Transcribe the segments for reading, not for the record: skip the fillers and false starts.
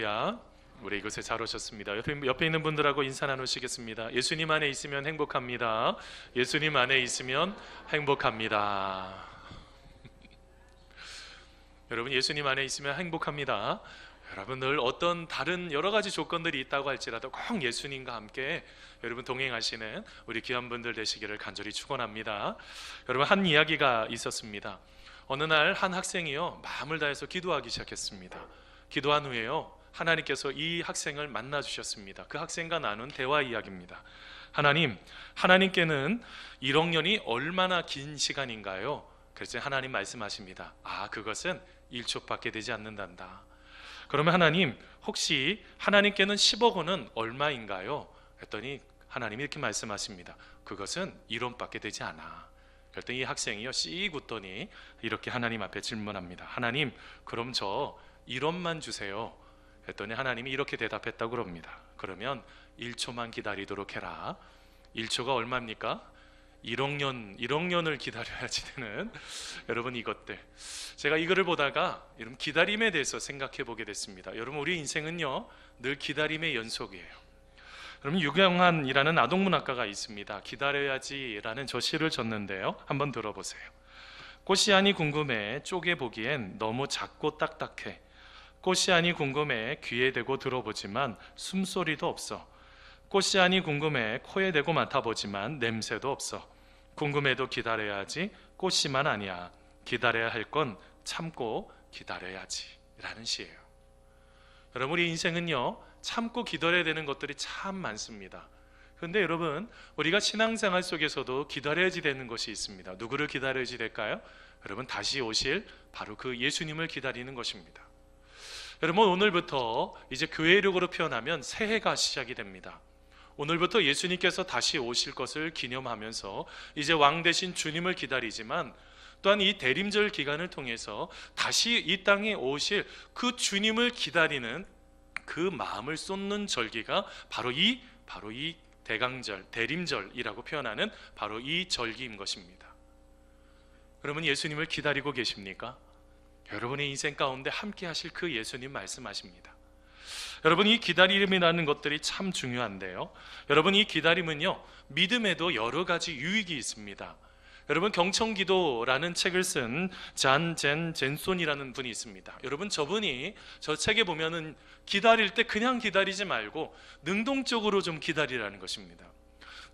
할렐루야. 우리 이곳에 잘 오셨습니다. 옆에 있는 분들하고 인사 나누시겠습니다. 예수님 안에 있으면 행복합니다. 예수님 안에 있으면 행복합니다. 여러분, 예수님 안에 있으면 행복합니다. 여러분, 늘 어떤 다른 여러 가지 조건들이 있다고 할지라도 꼭 예수님과 함께 여러분 동행하시는 우리 귀한 분들 되시기를 간절히 축원합니다. 여러분, 한 이야기가 있었습니다. 어느 날 한 학생이요, 마음을 다해서 기도하기 시작했습니다. 기도한 후에요, 하나님께서 이 학생을 만나 주셨습니다. 그 학생과 나눈 대화 이야기입니다. 하나님께는 1억 년이 얼마나 긴 시간인가요? 그래서 하나님 말씀하십니다. 그것은 1초밖에 되지 않는단다. 그러면 하나님, 혹시 하나님께는 10억 원은 얼마인가요? 했더니 하나님이 이렇게 말씀하십니다. 그것은 1원밖에 되지 않아. 그랬더니 이 학생이요, 씩 웃더니 이렇게 하나님 앞에 질문합니다. 하나님, 그럼 저 1원만 주세요. 했더니 하나님이 이렇게 대답했다고 그럽니다. 그러면 1초만 기다리도록 해라. 1초가 얼마입니까? 1억 년을 기다려야지 되는 여러분, 이것들, 제가 이거를 보다가 여러분 기다림에 대해서 생각해 보게 됐습니다. 여러분, 우리 인생은요 늘 기다림의 연속이에요. 여러분, 유경환이라는 아동문학가가 있습니다. 기다려야지 라는 저 시를 줬는데요, 한번 들어보세요. 꽃이 아니 궁금해 쪼개 보기엔 너무 작고 딱딱해. 꽃이 아니 궁금해 귀에 대고 들어보지만 숨소리도 없어. 꽃이 아니 궁금해 코에 대고 맡아보지만 냄새도 없어. 궁금해도 기다려야지 꽃이만 아니야. 기다려야 할 건 참고 기다려야지 라는 시예요. 여러분, 우리 인생은요 참고 기다려야 되는 것들이 참 많습니다. 그런데 여러분, 우리가 신앙생활 속에서도 기다려야지 되는 것이 있습니다. 누구를 기다려야지 될까요? 여러분, 다시 오실 바로 그 예수님을 기다리는 것입니다. 여러분, 오늘부터 이제 교회력으로 표현하면 새해가 시작이 됩니다. 오늘부터 예수님께서 다시 오실 것을 기념하면서 이제 왕 대신 주님을 기다리지만, 또한 이 대림절 기간을 통해서 다시 이 땅에 오실 그 주님을 기다리는 그 마음을 쏟는 절기가 바로 이 대강절, 대림절이라고 표현하는 바로 이 절기인 것입니다. 여러분, 예수님을 기다리고 계십니까? 여러분의 인생 가운데 함께 하실 그 예수님 말씀하십니다. 여러분, 이 기다림이라는 것들이 참 중요한데요, 여러분, 이 기다림은요 믿음에도 여러 가지 유익이 있습니다. 여러분, 경청기도라는 책을 쓴 젠손이라는 분이 있습니다. 여러분, 저분이 저 책에 보면은 기다릴 때 그냥 기다리지 말고 능동적으로 좀 기다리라는 것입니다.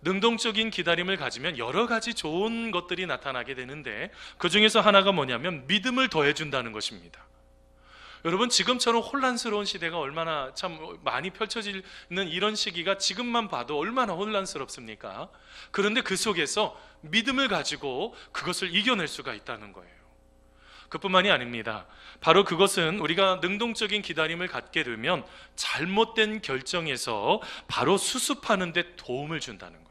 능동적인 기다림을 가지면 여러 가지 좋은 것들이 나타나게 되는데, 그 중에서 하나가 뭐냐면 믿음을 더해준다는 것입니다. 여러분, 지금처럼 혼란스러운 시대가 얼마나 참 많이 펼쳐지는 이런 시기가 지금만 봐도 얼마나 혼란스럽습니까? 그런데 그 속에서 믿음을 가지고 그것을 이겨낼 수가 있다는 거예요. 그뿐만이 아닙니다. 바로 그것은 우리가 능동적인 기다림을 갖게 되면 잘못된 결정에서 바로 수습하는 데 도움을 준다는 거예요.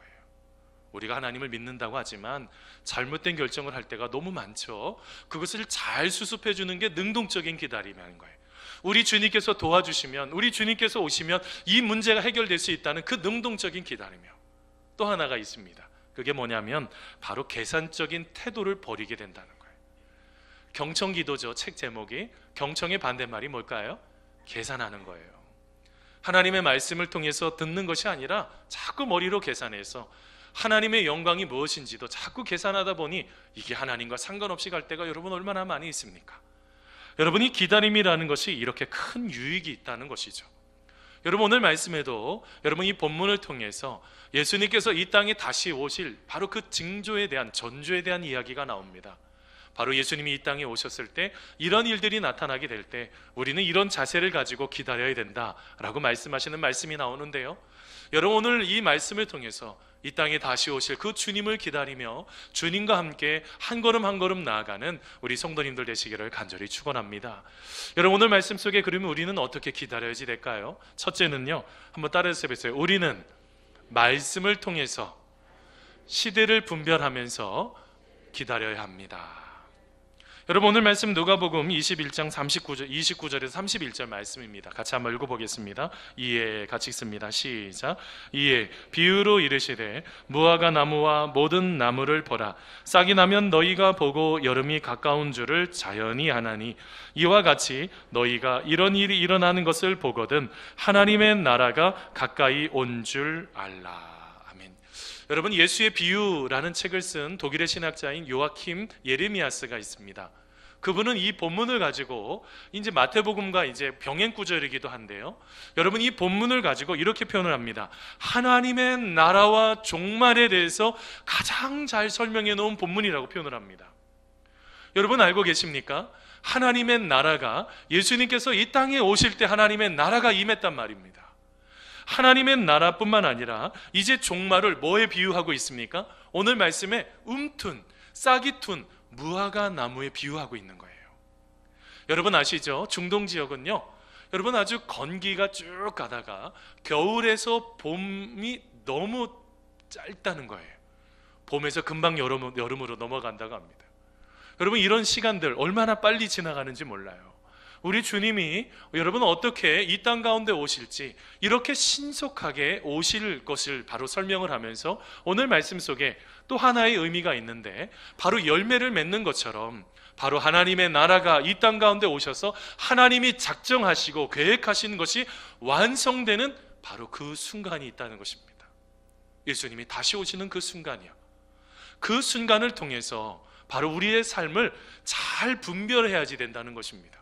우리가 하나님을 믿는다고 하지만 잘못된 결정을 할 때가 너무 많죠. 그것을 잘 수습해 주는 게 능동적인 기다림이라는 거예요. 우리 주님께서 도와주시면, 우리 주님께서 오시면 이 문제가 해결될 수 있다는 그 능동적인 기다림이요. 또 하나가 있습니다. 그게 뭐냐면 바로 계산적인 태도를 버리게 된다는 거예요. 경청기도죠. 책 제목이. 경청의 반대말이 뭘까요? 계산하는 거예요. 하나님의 말씀을 통해서 듣는 것이 아니라 자꾸 머리로 계산해서 하나님의 영광이 무엇인지도 자꾸 계산하다 보니 이게 하나님과 상관없이 갈 때가 여러분 얼마나 많이 있습니까? 여러분이 기다림이라는 것이 이렇게 큰 유익이 있다는 것이죠. 여러분, 오늘 말씀에도 여러분 이 본문을 통해서 예수님께서 이 땅에 다시 오실 바로 그 징조에 대한, 전조에 대한 이야기가 나옵니다. 바로 예수님이 이 땅에 오셨을 때 이런 일들이 나타나게 될 때 우리는 이런 자세를 가지고 기다려야 된다라고 말씀하시는 말씀이 나오는데요, 여러분, 오늘 이 말씀을 통해서 이 땅에 다시 오실 그 주님을 기다리며 주님과 함께 한 걸음 한 걸음 나아가는 우리 성도님들 되시기를 간절히 축원합니다. 여러분, 오늘 말씀 속에 그러면 우리는 어떻게 기다려야지 될까요? 첫째는요, 한번 따라서 해보세요. 우리는 말씀을 통해서 시대를 분별하면서 기다려야 합니다. 여러분, 오늘 말씀 누가복음 21장 29절에서 31절 말씀입니다. 같이 한번 읽어보겠습니다. 이에 같이 읽습니다. 시작. 이에 비유로 이르시되 무화과 나무와 모든 나무를 보라. 싹이 나면 너희가 보고 여름이 가까운 줄을 자연히 아나니 이와 같이 너희가 이런 일이 일어나는 것을 보거든 하나님의 나라가 가까이 온 줄 알라. 아멘. 여러분, 예수의 비유라는 책을 쓴 독일의 신학자인 요아킴 예레미야스가 있습니다. 그분은 이 본문을 가지고 이제 마태복음과 이제 병행 구절이기도 한데요. 여러분, 이 본문을 가지고 이렇게 표현을 합니다. 하나님의 나라와 종말에 대해서 가장 잘 설명해 놓은 본문이라고 표현을 합니다. 여러분, 알고 계십니까? 하나님의 나라가, 예수님께서 이 땅에 오실 때 하나님의 나라가 임했단 말입니다. 하나님의 나라뿐만 아니라 이제 종말을 뭐에 비유하고 있습니까? 오늘 말씀에 싹이 튠 무화과 나무에 비유하고 있는 거예요. 여러분 아시죠? 중동 지역은요, 여러분 아주 건기가 쭉 가다가 겨울에서 봄이 너무 짧다는 거예요. 봄에서 금방 여름으로 넘어간다고 합니다. 여러분, 이런 시간들 얼마나 빨리 지나가는지 몰라요. 우리 주님이 여러분 어떻게 이 땅 가운데 오실지 이렇게 신속하게 오실 것을 바로 설명을 하면서 오늘 말씀 속에 또 하나의 의미가 있는데, 바로 열매를 맺는 것처럼 바로 하나님의 나라가 이 땅 가운데 오셔서 하나님이 작정하시고 계획하신 것이 완성되는 바로 그 순간이 있다는 것입니다. 예수님이 다시 오시는 그 순간이요. 그 순간을 통해서 바로 우리의 삶을 잘 분별해야지 된다는 것입니다.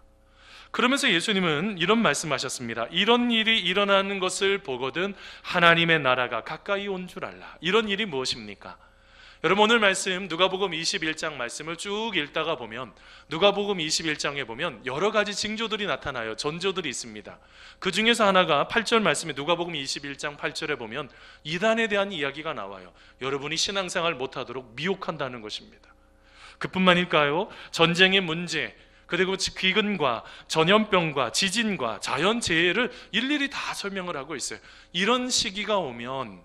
그러면서 예수님은 이런 말씀하셨습니다. 이런 일이 일어나는 것을 보거든 하나님의 나라가 가까이 온 줄 알라. 이런 일이 무엇입니까? 여러분, 오늘 말씀 누가복음 21장 말씀을 쭉 읽다가 보면 누가복음 21장에 보면 여러 가지 징조들이 나타나요. 전조들이 있습니다. 그 중에서 하나가 8절 말씀에 누가복음 21장 8절에 보면 이단에 대한 이야기가 나와요. 여러분이 신앙생활 못하도록 미혹한다는 것입니다. 그뿐만일까요? 전쟁의 문제, 그리고 기근과 전염병과 지진과 자연재해를 일일이 다 설명을 하고 있어요. 이런 시기가 오면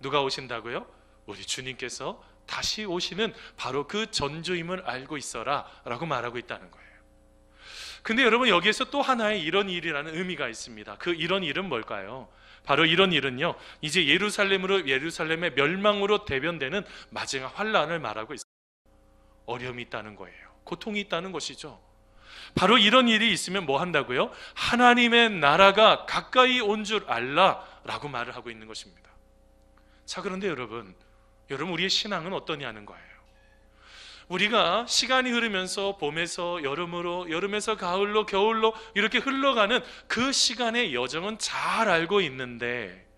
누가 오신다고요? 우리 주님께서 다시 오시는 바로 그 전조임을 알고 있어라 라고 말하고 있다는 거예요. 근데 여러분, 여기에서 또 하나의 이런 일이라는 의미가 있습니다. 그 이런 일은 뭘까요? 바로 이런 일은요, 이제 예루살렘의 멸망으로 대변되는 마지막 환란을 말하고 있습니다. 어려움이 있다는 거예요. 고통이 있다는 것이죠. 바로 이런 일이 있으면 뭐 한다고요? 하나님의 나라가 가까이 온 줄 알라 라고 말을 하고 있는 것입니다. 자, 그런데 여러분 우리의 신앙은 어떠냐는 거예요. 우리가 시간이 흐르면서 봄에서 여름으로, 여름에서 가을로, 겨울로 이렇게 흘러가는 그 시간의 여정은 잘 알고 있는데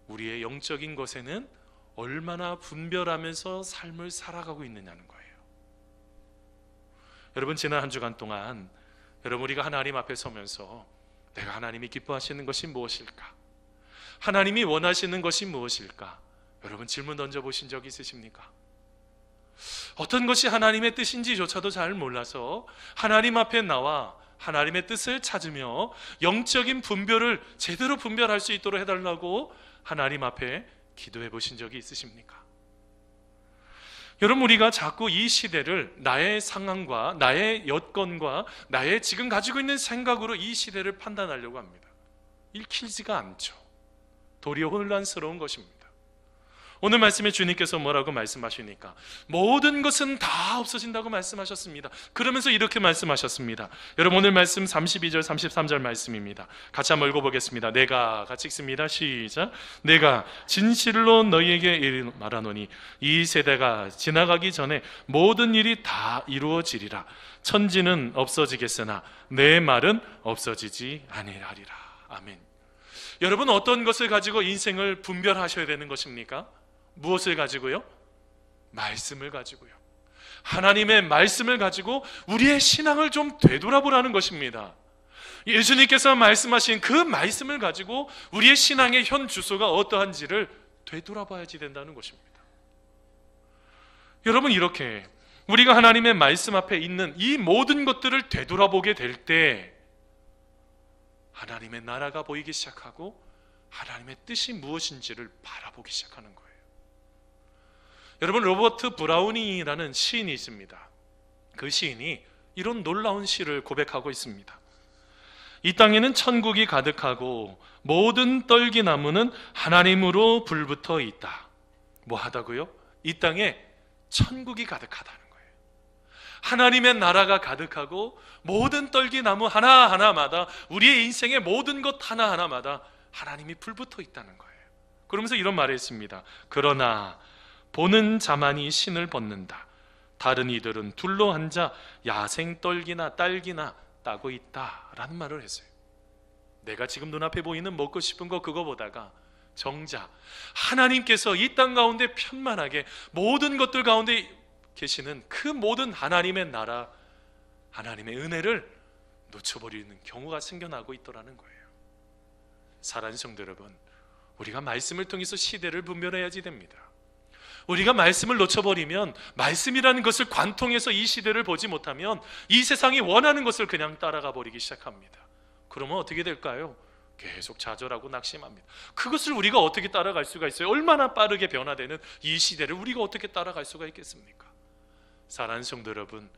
우리의 영적인 것에는 얼마나 분별하면서 삶을 살아가고 있느냐는 거예요. 여러분, 지난 한 주간 동안 여러분, 우리가 하나님 앞에 서면서 내가 하나님이 기뻐하시는 것이 무엇일까? 하나님이 원하시는 것이 무엇일까? 여러분, 질문 던져보신 적 있으십니까? 어떤 것이 하나님의 뜻인지조차도 잘 몰라서 하나님 앞에 나와 하나님의 뜻을 찾으며 영적인 분별을 제대로 분별할 수 있도록 해달라고 하나님 앞에 기도해 보신 적이 있으십니까? 여러분, 우리가 자꾸 이 시대를 나의 상황과 나의 여건과 나의 지금 가지고 있는 생각으로 이 시대를 판단하려고 합니다. 읽히지가 않죠. 도리어 혼란스러운 것입니다. 오늘 말씀에 주님께서 뭐라고 말씀하시니까 모든 것은 다 없어진다고 말씀하셨습니다. 그러면서 이렇게 말씀하셨습니다. 여러분, 오늘 말씀 32절 33절 말씀입니다. 같이 한번 읽어보겠습니다. 내가, 같이 읽습니다. 시작. 내가 진실로 너희에게 말하노니 이 세대가 지나가기 전에 모든 일이 다 이루어지리라. 천지는 없어지겠으나 내 말은 없어지지 아니하리라. 아멘. 여러분, 어떤 것을 가지고 인생을 분별하셔야 되는 것입니까? 무엇을 가지고요? 말씀을 가지고요. 하나님의 말씀을 가지고 우리의 신앙을 좀 되돌아보라는 것입니다. 예수님께서 말씀하신 그 말씀을 가지고 우리의 신앙의 현 주소가 어떠한지를 되돌아봐야지 된다는 것입니다. 여러분, 이렇게 우리가 하나님의 말씀 앞에 있는 이 모든 것들을 되돌아보게 될 때 하나님의 나라가 보이기 시작하고 하나님의 뜻이 무엇인지를 바라보기 시작하는 거예요. 여러분, 로버트 브라우닝이라는 시인이 있습니다. 그 시인이 이런 놀라운 시를 고백하고 있습니다. 이 땅에는 천국이 가득하고 모든 떨기나무는 하나님으로 불붙어 있다. 뭐 하다고요? 이 땅에 천국이 가득하다는 거예요. 하나님의 나라가 가득하고 모든 떨기나무 하나하나마다, 우리의 인생의 모든 것 하나하나마다 하나님이 불붙어 있다는 거예요. 그러면서 이런 말을 했습니다. 그러나 보는 자만이 신을 벗는다. 다른 이들은 둘러 앉아 야생 떨기나 딸기나 따고 있다라는 말을 했어요. 내가 지금 눈앞에 보이는 먹고 싶은 거 그거 보다가 정작 하나님께서 이 땅 가운데 편만하게 모든 것들 가운데 계시는 그 모든 하나님의 나라, 하나님의 은혜를 놓쳐버리는 경우가 생겨나고 있더라는 거예요. 사랑하는 성도 여러분, 우리가 말씀을 통해서 시대를 분별해야지 됩니다. 우리가 말씀을 놓쳐버리면, 말씀이라는 것을 관통해서 이 시대를 보지 못하면 이 세상이 원하는 것을 그냥 따라가 버리기 시작합니다. 그러면 어떻게 될까요? 계속 좌절하고 낙심합니다. 그것을 우리가 어떻게 따라갈 수가 있어요? 얼마나 빠르게 변화되는 이 시대를 우리가 어떻게 따라갈 수가 있겠습니까? 사랑하는 성도 여러분,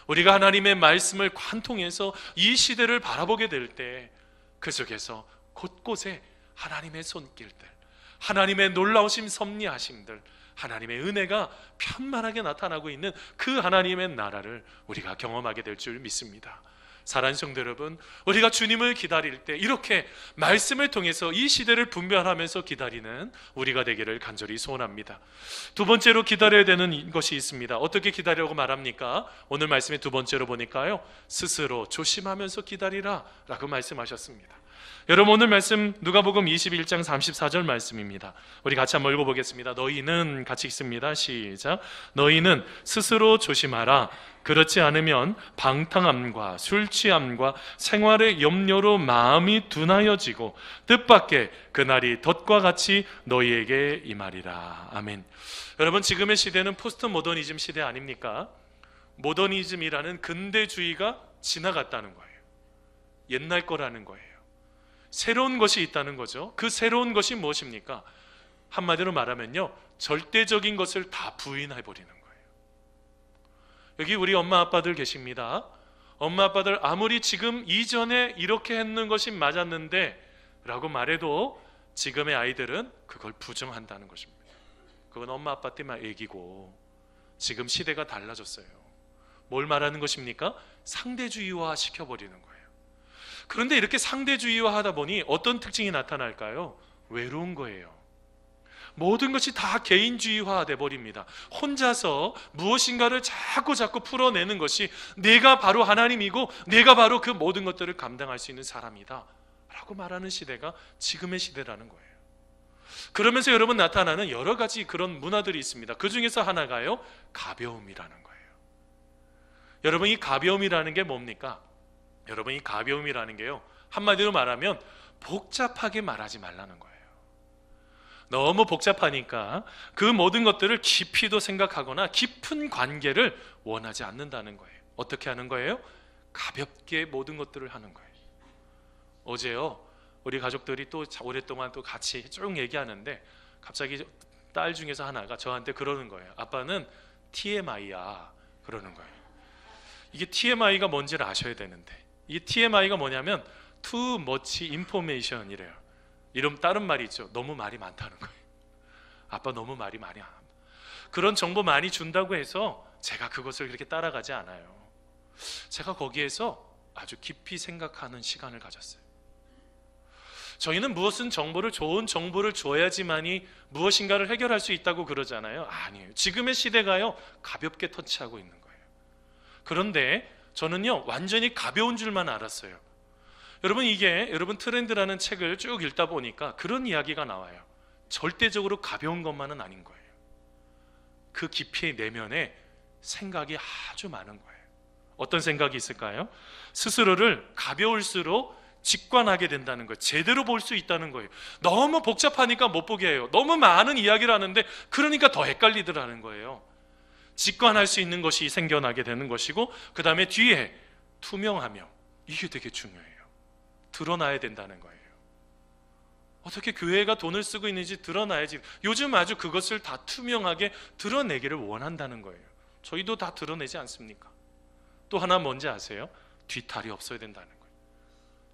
우리가 하나님의 말씀을 관통해서 이 시대를 바라보게 될 때 그 속에서 곳곳에 하나님의 손길들, 하나님의 놀라우심 섭리하심들, 하나님의 은혜가 편만하게 나타나고 있는 그 하나님의 나라를 우리가 경험하게 될 줄 믿습니다. 사랑하는 성도 여러분, 우리가 주님을 기다릴 때 이렇게 말씀을 통해서 이 시대를 분별하면서 기다리는 우리가 되기를 간절히 소원합니다. 두 번째로 기다려야 되는 것이 있습니다. 어떻게 기다리라고 말합니까? 오늘 말씀의 두 번째로 보니까요, 스스로 조심하면서 기다리라 라고 말씀하셨습니다. 여러분, 오늘 말씀 누가복음 21장 34절 말씀입니다. 우리 같이 한번 읽어보겠습니다. 너희는, 같이 읽습니다. 시작. 너희는 스스로 조심하라. 그렇지 않으면 방탕함과 술취함과 생활의 염려로 마음이 둔하여지고 뜻밖의 그날이 덫과 같이 너희에게 임하리라. 아멘. 여러분, 지금의 시대는 포스트 모더니즘 시대 아닙니까? 모더니즘이라는 근대주의가 지나갔다는 거예요. 옛날 거라는 거예요. 새로운 것이 있다는 거죠. 그 새로운 것이 무엇입니까? 한마디로 말하면요, 절대적인 것을 다 부인해버리는 거예요. 여기 우리 엄마 아빠들 계십니다. 엄마 아빠들 아무리 지금 이전에 이렇게 했는 것이 맞았는데 라고 말해도 지금의 아이들은 그걸 부정한다는 것입니다. 그건 엄마 아빠 때만 얘기고, 지금 시대가 달라졌어요. 뭘 말하는 것입니까? 상대주의화 시켜버리는 거예요. 그런데 이렇게 상대주의화 하다 보니 어떤 특징이 나타날까요? 외로운 거예요. 모든 것이 다 개인주의화 돼버립니다. 혼자서 무엇인가를 자꾸 풀어내는 것이 내가 바로 하나님이고 내가 바로 그 모든 것들을 감당할 수 있는 사람이다 라고 말하는 시대가 지금의 시대라는 거예요. 그러면서 여러분, 나타나는 여러 가지 그런 문화들이 있습니다. 그 중에서 하나가요, 가벼움이라는 거예요. 여러분, 이 가벼움이라는 게 뭡니까? 여러분, 이 가벼움이라는 게요, 한마디로 말하면 복잡하게 말하지 말라는 거예요. 너무 복잡하니까 그 모든 것들을 깊이도 생각하거나 깊은 관계를 원하지 않는다는 거예요. 어떻게 하는 거예요? 가볍게 모든 것들을 하는 거예요. 어제요, 우리 가족들이 또 오랫동안 또 같이 쭉 얘기하는데 갑자기 딸 중에서 하나가 저한테 그러는 거예요. 아빠는 TMI야 그러는 거예요. 이게 TMI가 뭔지를 아셔야 되는데, 이 TMI가 뭐냐면 Too much information 이래요. 이런 다른 말이 있죠. 너무 말이 많다는 거예요. 아빠 너무 말이 많이 안 합니다. 그런 정보 많이 준다고 해서 제가 그것을 그렇게 따라가지 않아요. 제가 거기에서 아주 깊이 생각하는 시간을 가졌어요. 저희는 무엇은 정보를, 좋은 정보를 줘야지만이 무엇인가를 해결할 수 있다고 그러잖아요. 아니에요. 지금의 시대가요, 가볍게 터치하고 있는 거예요. 그런데 저는요, 완전히 가벼운 줄만 알았어요. 여러분, 이게 여러분 트렌드라는 책을 쭉 읽다 보니까 그런 이야기가 나와요. 절대적으로 가벼운 것만은 아닌 거예요. 그 깊이 내면에 생각이 아주 많은 거예요. 어떤 생각이 있을까요? 스스로를 가벼울수록 직관하게 된다는 거예요. 제대로 볼 수 있다는 거예요. 너무 복잡하니까 못 보게 해요. 너무 많은 이야기를 하는데 그러니까 더 헷갈리더라는 거예요. 직관할 수 있는 것이 생겨나게 되는 것이고, 그 다음에 뒤에 투명하며, 이게 되게 중요해요. 드러나야 된다는 거예요. 어떻게 교회가 돈을 쓰고 있는지 드러나야지. 요즘 아주 그것을 다 투명하게 드러내기를 원한다는 거예요. 저희도 다 드러내지 않습니까? 또 하나 뭔지 아세요? 뒤탈이 없어야 된다는 거예요.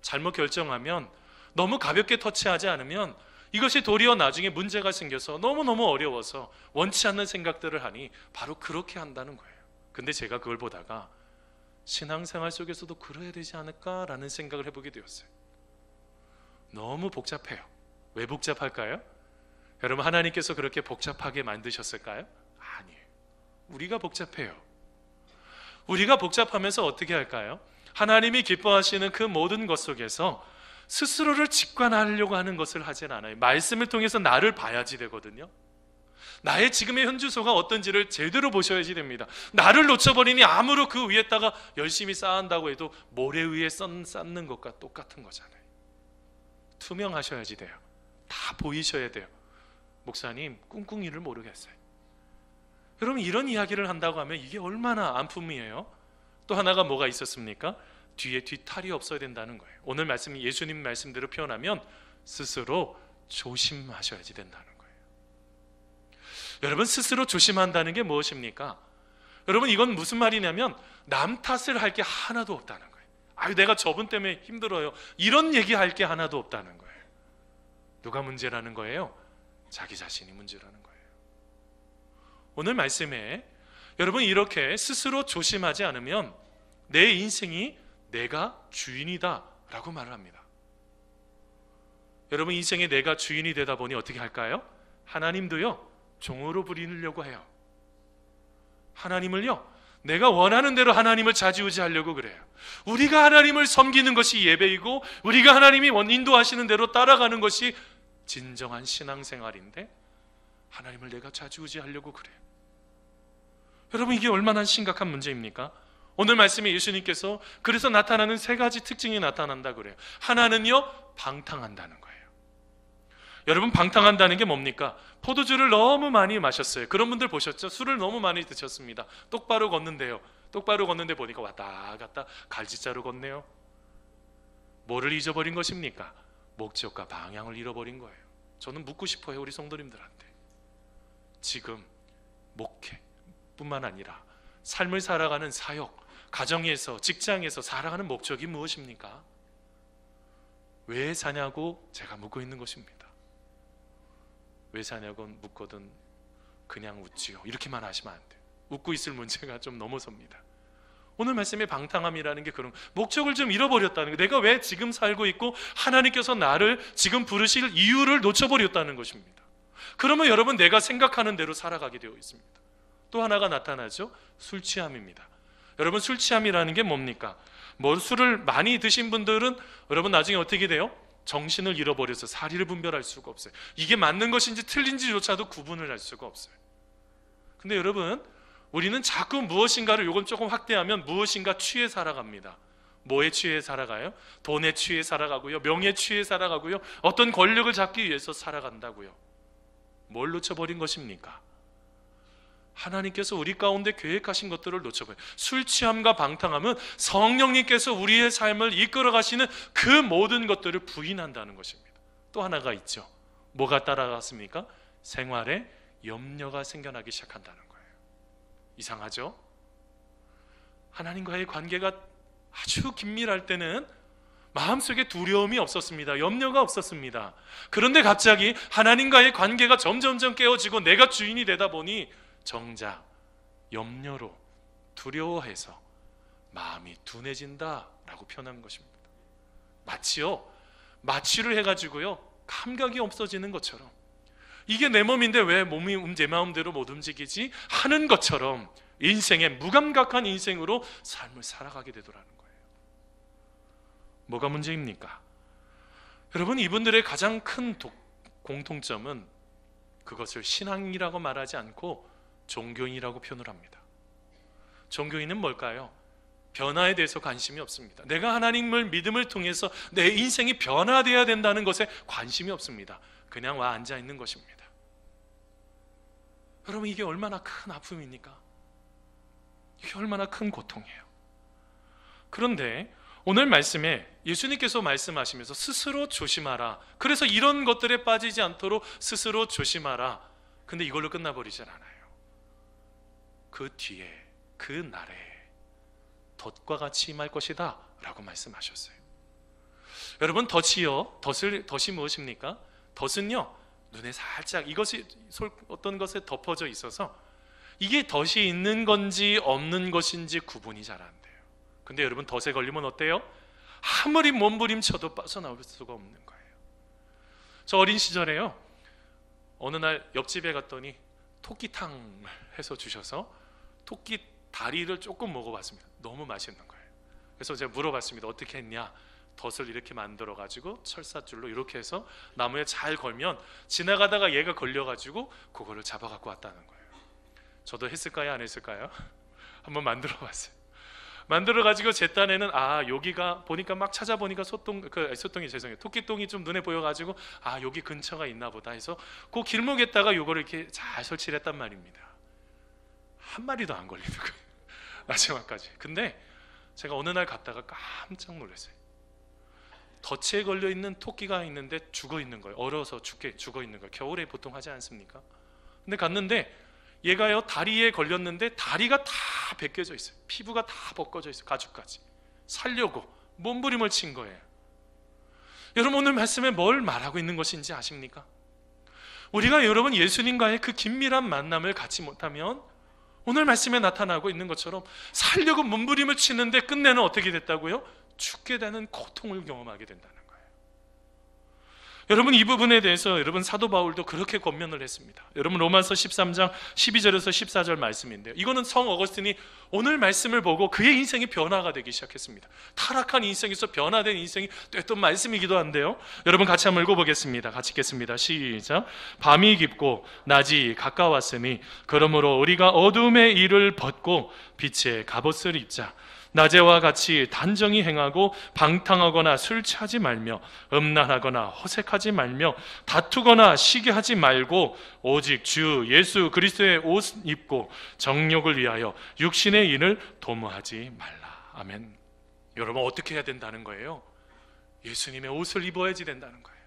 잘못 결정하면, 너무 가볍게 터치하지 않으면 이것이 도리어 나중에 문제가 생겨서 너무너무 어려워서 원치 않는 생각들을 하니 바로 그렇게 한다는 거예요. 근데 제가 그걸 보다가 신앙생활 속에서도 그래야 되지 않을까라는 생각을 해보게 되었어요. 너무 복잡해요. 왜 복잡할까요? 여러분, 하나님께서 그렇게 복잡하게 만드셨을까요? 아니에요. 우리가 복잡해요. 우리가 복잡하면서 어떻게 할까요? 하나님이 기뻐하시는 그 모든 것 속에서 스스로를 직관하려고 하는 것을 하진 않아요. 말씀을 통해서 나를 봐야지 되거든요. 나의 지금의 현주소가 어떤지를 제대로 보셔야지 됩니다. 나를 놓쳐버리니 아무로 그 위에다가 열심히 쌓는다고 해도 모래 위에 쌓는 것과 똑같은 거잖아요. 투명하셔야지 돼요. 다 보이셔야 돼요. 목사님, 꿍꿍이를 모르겠어요. 여러분, 이런 이야기를 한다고 하면 이게 얼마나 안품이에요. 또 하나가 뭐가 있었습니까? 뒤에 뒤탈이 없어야 된다는 거예요. 오늘 말씀이 예수님 말씀대로 표현하면 스스로 조심하셔야지 된다는 거예요. 여러분, 스스로 조심한다는 게 무엇입니까? 여러분, 이건 무슨 말이냐면 남 탓을 할 게 하나도 없다는 거예요. 아유, 내가 저분 때문에 힘들어요, 이런 얘기할 게 하나도 없다는 거예요. 누가 문제라는 거예요? 자기 자신이 문제라는 거예요. 오늘 말씀에 여러분, 이렇게 스스로 조심하지 않으면 내 인생이 내가 주인이다 라고 말을 합니다. 여러분, 인생에 내가 주인이 되다 보니 어떻게 할까요? 하나님도요, 종으로 부리려고 해요. 하나님을요, 내가 원하는 대로 하나님을 좌지우지하려고 그래요. 우리가 하나님을 섬기는 것이 예배이고 우리가 하나님이 인도하시는 대로 따라가는 것이 진정한 신앙생활인데 하나님을 내가 좌지우지하려고 그래요. 여러분, 이게 얼마나 심각한 문제입니까? 오늘 말씀에 예수님께서 그래서 나타나는 세 가지 특징이 나타난다 그래요. 하나는요, 방탕한다는 거예요. 여러분, 방탕한다는 게 뭡니까? 포도주를 너무 많이 마셨어요. 그런 분들 보셨죠? 술을 너무 많이 드셨습니다. 똑바로 걷는데요, 똑바로 걷는데 보니까 왔다 갔다 갈짓자로 걷네요. 뭐를 잊어버린 것입니까? 목적과 방향을 잃어버린 거예요. 저는 묻고 싶어요, 우리 성도님들한테. 지금 목회뿐만 아니라 삶을 살아가는 사역, 가정에서, 직장에서 살아가는 목적이 무엇입니까? 왜 사냐고 제가 묻고 있는 것입니다. 왜 사냐고 묻거든 그냥 웃지요, 이렇게만 하시면 안 돼요. 웃고 있을 문제가 좀 넘어섭니다. 오늘 말씀의 방탕함이라는 게 그런 목적을 좀 잃어버렸다는 거예요. 내가 왜 지금 살고 있고 하나님께서 나를 지금 부르실 이유를 놓쳐버렸다는 것입니다. 그러면 여러분, 내가 생각하는 대로 살아가게 되어 있습니다. 또 하나가 나타나죠. 술 취함입니다. 여러분, 술 취함이라는 게 뭡니까? 술을 많이 드신 분들은 여러분 나중에 어떻게 돼요? 정신을 잃어버려서 사리를 분별할 수가 없어요. 이게 맞는 것인지 틀린지조차도 구분을 할 수가 없어요. 근데 여러분, 우리는 자꾸 무엇인가를 요건 조금 확대하면 무엇인가 취해 살아갑니다. 뭐에 취해 살아가요? 돈에 취해 살아가고요, 명예에 취해 살아가고요, 어떤 권력을 잡기 위해서 살아간다고요. 뭘 놓쳐버린 것입니까? 하나님께서 우리 가운데 계획하신 것들을 놓쳐버려요. 술 취함과 방탕함은 성령님께서 우리의 삶을 이끌어 가시는 그 모든 것들을 부인한다는 것입니다. 또 하나가 있죠. 뭐가 따라갔습니까? 생활에 염려가 생겨나기 시작한다는 거예요. 이상하죠? 하나님과의 관계가 아주 긴밀할 때는 마음속에 두려움이 없었습니다. 염려가 없었습니다. 그런데 갑자기 하나님과의 관계가 점점점 깨어지고 내가 주인이 되다 보니 정작 염려로, 두려워해서 마음이 둔해진다라고 표현한 것입니다. 마치요, 마취를 해가지고요, 감각이 없어지는 것처럼, 이게 내 몸인데 왜 몸이 제 마음대로 못 움직이지 하는 것처럼 인생의 무감각한 인생으로 삶을 살아가게 되더라는 거예요. 뭐가 문제입니까? 여러분, 이분들의 가장 큰 공통점은 그것을 신앙이라고 말하지 않고 종교인이라고 표현을 합니다. 종교인은 뭘까요? 변화에 대해서 관심이 없습니다. 내가 하나님을 믿음을 통해서 내 인생이 변화되어야 된다는 것에 관심이 없습니다. 그냥 와 앉아 있는 것입니다. 여러분, 이게 얼마나 큰 아픔입니까? 이게 얼마나 큰 고통이에요. 그런데 오늘 말씀에 예수님께서 말씀하시면서 스스로 조심하라, 그래서 이런 것들에 빠지지 않도록 스스로 조심하라. 근데 이걸로 끝나버리질 않아요. 그 뒤에, 그 날에 덫과 같이 임할 것이다 라고 말씀하셨어요. 여러분, 덫이 무엇입니까? 덫은요, 눈에 살짝 이것이 어떤 것에 덮어져 있어서 이게 덫이 있는 건지 없는 것인지 구분이 잘 안 돼요. 근데 여러분, 덫에 걸리면 어때요? 아무리 몸부림쳐도 빠져나올 수가 없는 거예요. 저 어린 시절에요, 어느 날 옆집에 갔더니 토끼탕 해서 주셔서 토끼 다리를 조금 먹어봤습니다. 너무 맛있는 거예요. 그래서 제가 물어봤습니다. 어떻게 했냐? 덫을 이렇게 만들어 가지고 철사줄로 이렇게 해서 나무에 잘 걸면 지나가다가 얘가 걸려가지고 그거를 잡아 갖고 왔다는 거예요. 저도 했을까요, 안 했을까요? 한번 만들어 봤어요. 만들어 가지고 제 딴에는 여기가 보니까 막 찾아보니까 토끼똥이 좀 눈에 보여 가지고 여기 근처가 있나 보다 해서 그 길목에다가 요거를 이렇게 잘 설치를 했단 말입니다. 한 마리도 안 걸리는 거예요, 마지막까지. 근데 제가 어느 날 갔다가 깜짝 놀랐어요. 덫에 걸려 있는 토끼가 있는데 죽어 있는 거예요. 얼어서 죽어 있는 거예요. 겨울에 보통 하지 않습니까? 근데 갔는데 얘가요, 다리에 걸렸는데 다리가 다 벗겨져 있어요. 피부가 다 벗겨져 있어요. 가죽까지. 살려고 몸부림을 친 거예요. 여러분, 오늘 말씀에 뭘 말하고 있는 것인지 아십니까? 우리가 여러분 예수님과의 그 긴밀한 만남을 갖지 못하면 오늘 말씀에 나타나고 있는 것처럼 살려고 몸부림을 치는데 끝내는 어떻게 됐다고요? 죽게 되는 고통을 경험하게 된다는 거예요. 여러분, 이 부분에 대해서 여러분 사도 바울도 그렇게 권면을 했습니다. 여러분, 로마서 13장 12절에서 14절 말씀인데요, 이거는 성 어거스틴이 오늘 말씀을 보고 그의 인생이 변화가 되기 시작했습니다. 타락한 인생에서 변화된 인생이 됐던 말씀이기도 한데요, 여러분 같이 한번 읽어보겠습니다. 같이 읽겠습니다. 시작. 밤이 깊고 낮이 가까웠으니 그러므로 우리가 어둠의 일을 벗고 빛의 갑옷을 입자. 낮에와 같이 단정히 행하고 방탕하거나 술 취하지 말며 음란하거나 호색하지 말며 다투거나 시기하지 말고 오직 주 예수 그리스도의 옷 입고 정욕을 위하여 육신의 일을 도모하지 말라. 아멘. 여러분, 어떻게 해야 된다는 거예요? 예수님의 옷을 입어야지 된다는 거예요.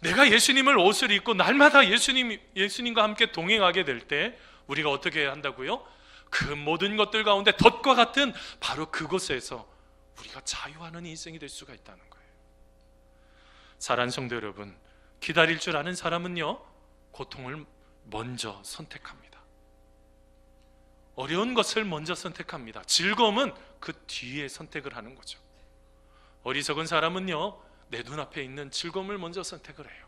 내가 예수님을 옷을 입고 날마다 예수님과 함께 동행하게 될 때 우리가 어떻게 해야 한다고요? 그 모든 것들 가운데 덫과 같은 바로 그곳에서 우리가 자유하는 인생이 될 수가 있다는 거예요. 사랑하는 성도 여러분, 기다릴 줄 아는 사람은요, 고통을 먼저 선택합니다. 어려운 것을 먼저 선택합니다. 즐거움은 그 뒤에 선택을 하는 거죠. 어리석은 사람은요, 내 눈앞에 있는 즐거움을 먼저 선택을 해요.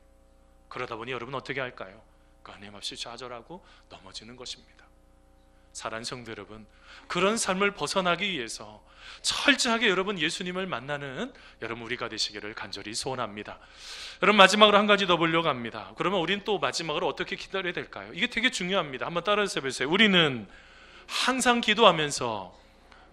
그러다 보니 여러분 어떻게 할까요? 끊임없이 좌절하고 넘어지는 것입니다. 사랑하는 성도 여러분, 그런 삶을 벗어나기 위해서 철저하게 여러분 예수님을 만나는 여러분 우리가 되시기를 간절히 소원합니다. 여러분, 마지막으로 한 가지 더 보려고 합니다. 그러면 우리는 또 마지막으로 어떻게 기다려야 될까요? 이게 되게 중요합니다. 한번 따라서 해보세요. 우리는 항상 기도하면서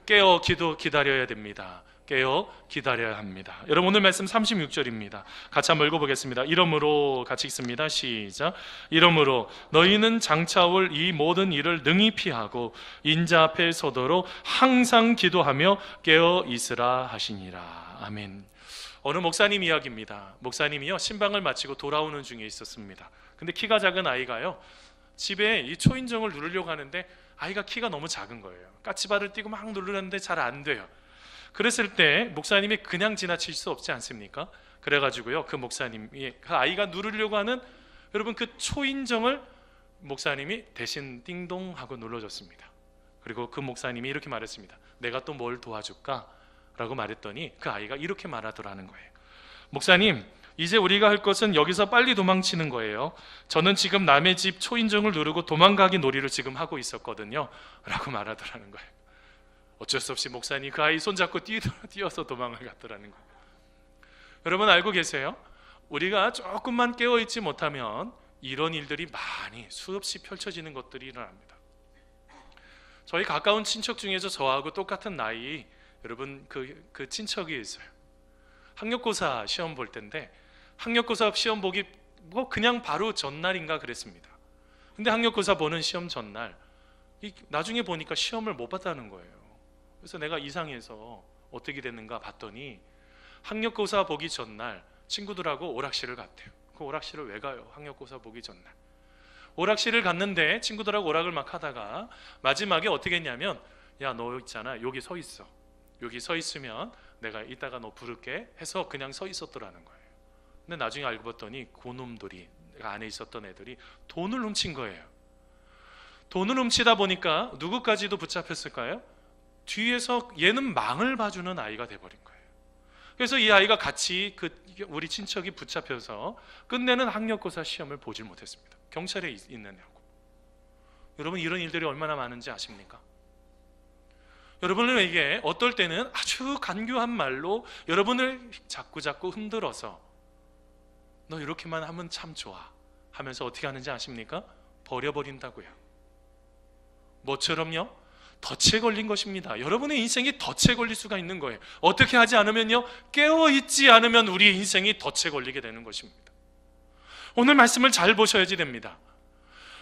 깨어 기다려야 됩니다. 깨어 기다려야 합니다. 여러분, 오늘 말씀 36절입니다. 같이 한번 읽어보겠습니다. 이러므로, 같이 읽습니다. 시작. 이러므로 너희는 장차올 이 모든 일을 능히 피하고 인자 앞에 서도록 항상 기도하며 깨어 있으라 하시니라. 아멘. 어느 목사님 이야기입니다. 목사님이요, 신방을 마치고 돌아오는 중에 있었습니다. 근데 키가 작은 아이가요, 집에 이 초인종을 누르려고 하는데 아이가 키가 너무 작은 거예요. 까치발을 띄고 막 누르는데 잘 안 돼요. 그랬을 때 목사님이 그냥 지나칠 수 없지 않습니까? 그래가지고요, 그 목사님이 그 아이가 누르려고 하는 여러분 그 초인종을 목사님이 대신 띵동 하고 눌러줬습니다. 그리고 그 목사님이 이렇게 말했습니다. 내가 또 뭘 도와줄까? 라고 말했더니 그 아이가 이렇게 말하더라는 거예요. 목사님, 이제 우리가 할 것은 여기서 빨리 도망치는 거예요. 저는 지금 남의 집 초인종을 누르고 도망가기 놀이를 지금 하고 있었거든요. 라고 말하더라는 거예요. 어쩔 수 없이 목사님이 그 아이 손잡고 뛰어서 도망을 갔더라는 거예요. 여러분, 알고 계세요? 우리가 조금만 깨어있지 못하면 이런 일들이 많이 수없이 펼쳐지는 것들이 일어납니다. 저희 가까운 친척 중에서 저하고 똑같은 나이 여러분 그 친척이 있어요. 학력고사 시험 볼 때인데 학력고사 시험 보기 그냥 바로 전날인가 그랬습니다. 근데 학력고사 보는 시험 전날 나중에 보니까 시험을 못 봤다는 거예요. 그래서 내가 이상해서 어떻게 됐는가 봤더니 학력고사 보기 전날 친구들하고 오락실을 갔대요. 그 오락실을 왜 가요? 학력고사 보기 전날. 오락실을 갔는데 친구들하고 오락을 막 하다가 마지막에 어떻게 했냐면, 야, 너 있잖아, 여기 서 있어. 여기 서 있으면 내가 이따가 너 부를게 해서 그냥 서 있었더라는 거예요. 근데 나중에 알고 봤더니 그놈들이, 안에 있었던 애들이 돈을 훔친 거예요. 돈을 훔치다 보니까 누구까지도 붙잡혔을까요? 뒤에서 얘는 망을 봐주는 아이가 돼버린 거예요. 그래서 이 아이가 같이 우리 친척이 붙잡혀서 끝내는 학력고사 시험을 보질 못했습니다. 경찰에 있느냐고. 여러분, 이런 일들이 얼마나 많은지 아십니까? 여러분에게 어떨 때는 아주 간교한 말로 여러분을 자꾸 흔들어서 너 이렇게만 하면 참 좋아 하면서 어떻게 하는지 아십니까? 버려버린다고요. 뭐처럼요? 덫에 걸린 것입니다. 여러분의 인생이 덫에 걸릴 수가 있는 거예요. 어떻게 하지 않으면요, 깨어있지 않으면 우리의 인생이 덫에 걸리게 되는 것입니다. 오늘 말씀을 잘 보셔야지 됩니다.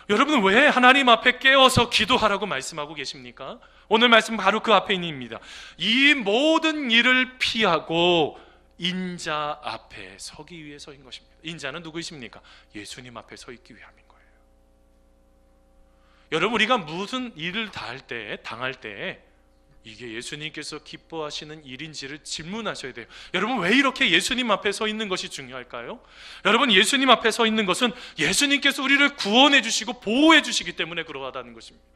여러분, 왜 하나님 앞에 깨어서 기도하라고 말씀하고 계십니까? 오늘 말씀 바로 그 앞에 있습니다. 이 모든 일을 피하고 인자 앞에 서기 위해서인 것입니다. 인자는 누구이십니까? 예수님 앞에 서 있기 위함인 거예요. 여러분, 우리가 무슨 일을 당할 때 이게 예수님께서 기뻐하시는 일인지를 질문하셔야 돼요. 여러분, 왜 이렇게 예수님 앞에 서 있는 것이 중요할까요? 여러분, 예수님 앞에 서 있는 것은 예수님께서 우리를 구원해 주시고 보호해 주시기 때문에 그러하다는 것입니다.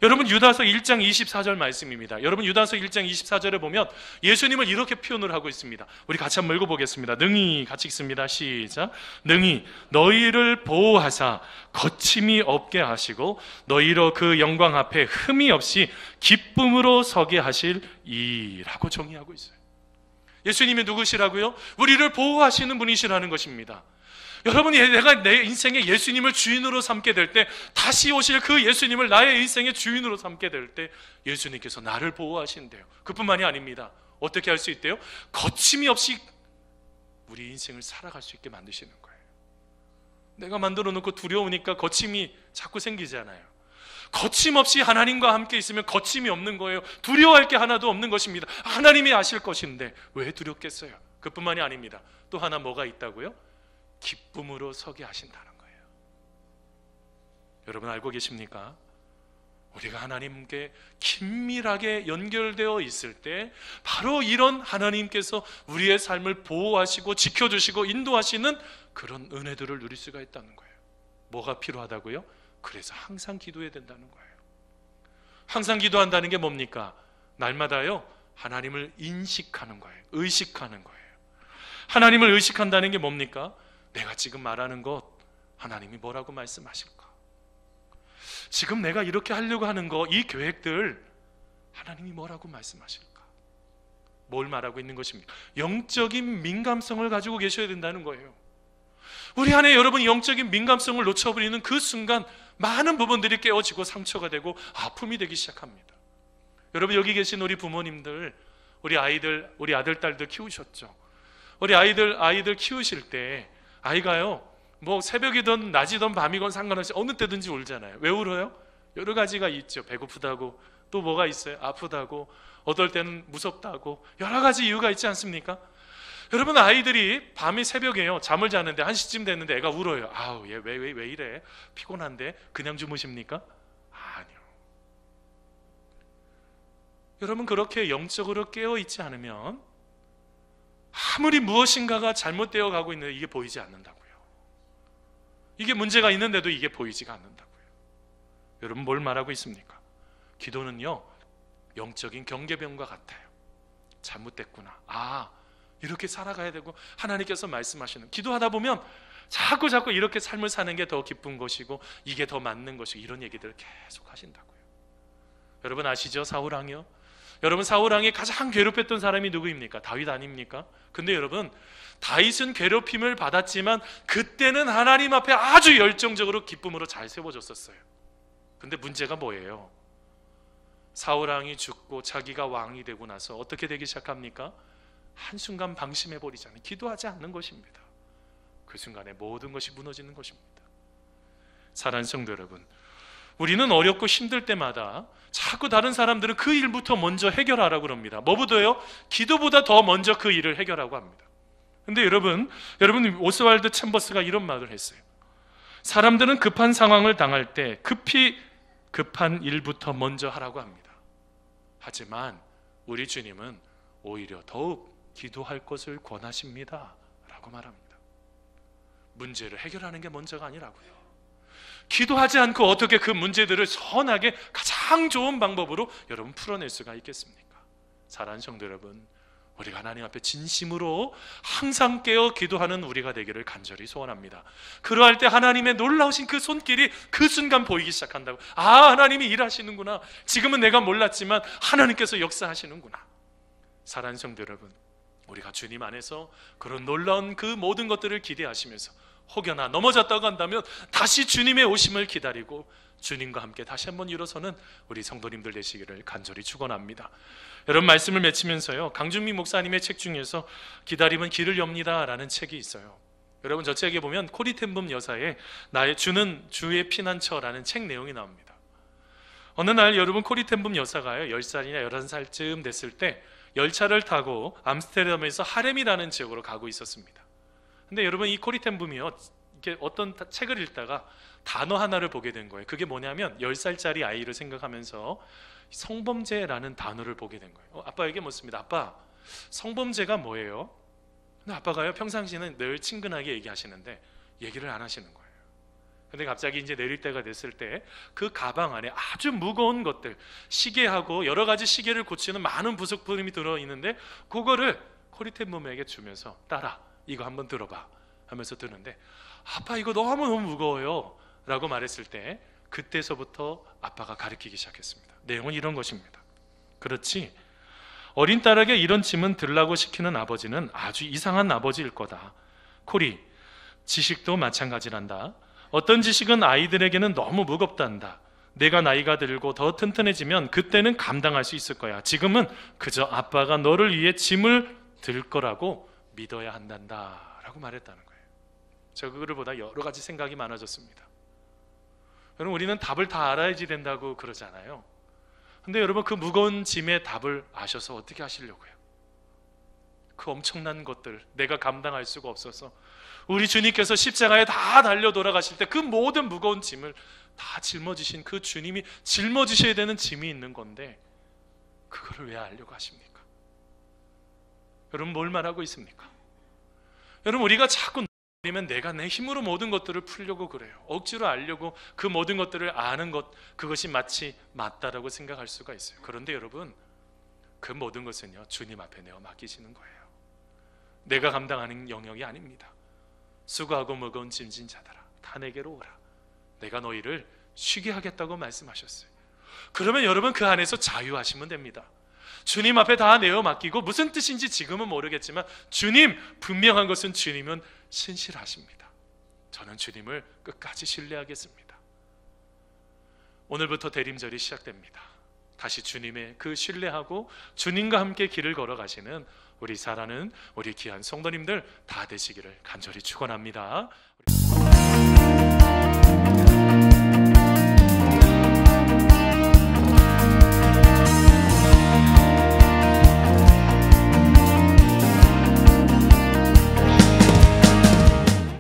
여러분, 유다서 1장 24절 말씀입니다. 여러분, 유다서 1장 24절에 보면 예수님을 이렇게 표현을 하고 있습니다. 우리 같이 한번 읽어보겠습니다. 능히, 같이 읽습니다. 시작. 능히 너희를 보호하사 거침이 없게 하시고 너희로 그 영광 앞에 흠이 없이 기쁨으로 서게 하실 이라고 정의하고 있어요. 예수님이 누구시라고요? 우리를 보호하시는 분이시라는 것입니다. 여러분이 내가 내 인생의 예수님을 주인으로 삼게 될 때, 다시 오실 그 예수님을 나의 인생의 주인으로 삼게 될 때 예수님께서 나를 보호하신대요. 그뿐만이 아닙니다. 어떻게 할 수 있대요? 거침이 없이 우리 인생을 살아갈 수 있게 만드시는 거예요. 내가 만들어 놓고 두려우니까 거침이 자꾸 생기잖아요. 거침없이 하나님과 함께 있으면 거침이 없는 거예요. 두려워할 게 하나도 없는 것입니다. 하나님이 아실 것인데 왜 두렵겠어요? 그뿐만이 아닙니다. 또 하나 뭐가 있다고요? 기쁨으로 서게 하신다는 거예요. 여러분, 알고 계십니까? 우리가 하나님께 긴밀하게 연결되어 있을 때 바로 이런 하나님께서 우리의 삶을 보호하시고 지켜주시고 인도하시는 그런 은혜들을 누릴 수가 있다는 거예요. 뭐가 필요하다고요? 그래서 항상 기도해야 된다는 거예요. 항상 기도한다는 게 뭡니까? 날마다요, 하나님을 인식하는 거예요. 의식하는 거예요. 하나님을 의식한다는 게 뭡니까? 내가 지금 말하는 것 하나님이 뭐라고 말씀하실까? 지금 내가 이렇게 하려고 하는 거, 이 계획들 하나님이 뭐라고 말씀하실까? 뭘 말하고 있는 것입니까? 영적인 민감성을 가지고 계셔야 된다는 거예요. 우리 안에 여러분 영적인 민감성을 놓쳐버리는 그 순간 많은 부분들이 깨어지고 상처가 되고 아픔이 되기 시작합니다. 여러분, 여기 계신 우리 부모님들, 우리 아들, 딸들 키우셨죠? 우리 아이들 키우실 때 아이가요, 뭐 새벽이든 낮이든 밤이건 상관없이 어느 때든지 울잖아요. 왜 울어요? 여러 가지가 있죠. 배고프다고, 또 뭐가 있어요? 아프다고, 어떨 때는 무섭다고, 여러 가지 이유가 있지 않습니까? 여러분, 아이들이 밤이 새벽에요, 잠을 자는데 1시쯤 됐는데 애가 울어요. 아우, 얘 왜 이래? 피곤한데? 그냥 주무십니까? 아니요. 여러분, 그렇게 영적으로 깨어있지 않으면 아무리 무엇인가가 잘못되어 가고 있는데 이게 보이지 않는다고요. 이게 문제가 있는데도 이게 보이지가 않는다고요. 여러분, 뭘 말하고 있습니까? 기도는요, 영적인 경계병과 같아요. 잘못됐구나. 이렇게 살아가야 되고 하나님께서 말씀하시는, 기도하다 보면 자꾸 이렇게 삶을 사는 게 더 기쁜 것이고 이게 더 맞는 것이고 이런 얘기들을 계속 하신다고요. 여러분 아시죠? 사울왕이요. 여러분, 사울왕이 가장 괴롭혔던 사람이 누구입니까? 다윗 아닙니까? 근데 여러분, 다윗은 괴롭힘을 받았지만 그때는 하나님 앞에 아주 열정적으로 기쁨으로 잘 세워졌었어요. 근데 문제가 뭐예요? 사울왕이 죽고 자기가 왕이 되고 나서 어떻게 되기 시작합니까? 한순간 방심해버리잖아요. 기도하지 않는 것입니다. 그 순간에 모든 것이 무너지는 것입니다. 사랑하는 성도 여러분, 우리는 어렵고 힘들 때마다 자꾸 다른 사람들은 그 일부터 먼저 해결하라고 그럽니다. 뭐보다요? 기도보다 더 먼저 그 일을 해결하고 합니다. 근데 여러분 오스왈드 챔버스가 이런 말을 했어요. 사람들은 급한 상황을 당할 때 급한 일부터 먼저 하라고 합니다. 하지만 우리 주님은 오히려 더욱 기도할 것을 권하십니다 라고 말합니다. 문제를 해결하는 게 먼저가 아니라고요. 기도하지 않고 어떻게 그 문제들을 선하게 가장 좋은 방법으로 여러분 풀어낼 수가 있겠습니까? 사랑하는 성도 여러분, 우리가 하나님 앞에 진심으로 항상 깨어 기도하는 우리가 되기를 간절히 소원합니다. 그러할 때 하나님의 놀라우신 그 손길이 그 순간 보이기 시작한다고. 아, 하나님이 일하시는구나. 지금은 내가 몰랐지만 하나님께서 역사하시는구나. 사랑하는 성도 여러분, 우리가 주님 안에서 그런 놀라운 그 모든 것들을 기대하시면서 혹여나 넘어졌다고 한다면 다시 주님의 오심을 기다리고 주님과 함께 다시 한번 일어서는 우리 성도님들 되시기를 간절히 축원합니다. 여러분, 말씀을 맺히면서요, 강준미 목사님의 책 중에서 기다림은 길을 엽니다 라는 책이 있어요. 여러분, 저 책에 보면 코리텐붐 여사의 나의 주는 주의 피난처라는 책 내용이 나옵니다. 어느 날 여러분, 코리텐붐 여사가요 10살이나 11살쯤 됐을 때 열차를 타고 암스테르담에서 하렘이라는 지역으로 가고 있었습니다. 근데 여러분, 이 코리텐붐이요, 이렇게 어떤 책을 읽다가 단어 하나를 보게 된 거예요. 그게 뭐냐면 10살짜리 아이를 생각하면서 성범죄라는 단어를 보게 된 거예요. 아빠에게 묻습니다. 아빠, 성범죄가 뭐예요? 근데 아빠가요, 평상시에는 늘 친근하게 얘기하시는데 얘기를 안 하시는 거예요. 근데 갑자기 이제 내릴 때가 됐을 때 그 가방 안에 아주 무거운 것들, 시계하고 여러 가지 시계를 고치는 많은 부속품이 들어있는데 그거를 코리텐붐에게 주면서 딸아, 이거 한번 들어봐 하면서 드는데, 아빠 이거 너무너무 무거워요 라고 말했을 때 그때서부터 아빠가 가르치기 시작했습니다. 내용은 이런 것입니다. 그렇지, 어린 딸에게 이런 짐은 들라고 시키는 아버지는 아주 이상한 아버지일 거다. 코리, 지식도 마찬가지란다. 어떤 지식은 아이들에게는 너무 무겁단다. 내가 나이가 들고 더 튼튼해지면 그때는 감당할 수 있을 거야. 지금은 그저 아빠가 너를 위해 짐을 들 거라고 믿어야 한단다 라고 말했다는 거예요. 저 그거를 보다 여러 가지 생각이 많아졌습니다. 여러분, 우리는 답을 다 알아야지 된다고 그러잖아요. 근데 여러분, 그 무거운 짐의 답을 아셔서 어떻게 하시려고요? 그 엄청난 것들 내가 감당할 수가 없어서 우리 주님께서 십자가에 다 달려 돌아가실 때 그 모든 무거운 짐을 다 짊어지신 그 주님이 짊어지셔야 되는 짐이 있는 건데 그거를 왜 알려고 하십니까? 여러분, 뭘 말하고 있습니까? 여러분, 우리가 자꾸 면 내가 내 힘으로 모든 것들을 풀려고 그래요. 억지로 알려고 그 모든 것들을 아는 것, 그것이 마치 맞다라고 생각할 수가 있어요. 그런데 여러분, 그 모든 것은요, 주님 앞에 내어 맡기시는 거예요. 내가 감당하는 영역이 아닙니다. 수고하고 무거운 짐진 자들아, 다 내게로 오라. 내가 너희를 쉬게 하겠다고 말씀하셨어요. 그러면 여러분, 그 안에서 자유하시면 됩니다. 주님 앞에 다 내어 맡기고, 무슨 뜻인지 지금은 모르겠지만 주님, 분명한 것은 주님은 신실하십니다. 저는 주님을 끝까지 신뢰하겠습니다. 오늘부터 대림절이 시작됩니다. 다시 주님의 그 신뢰하고 주님과 함께 길을 걸어가시는 우리 사랑하는 우리 귀한 성도님들 다 되시기를 간절히 축원합니다.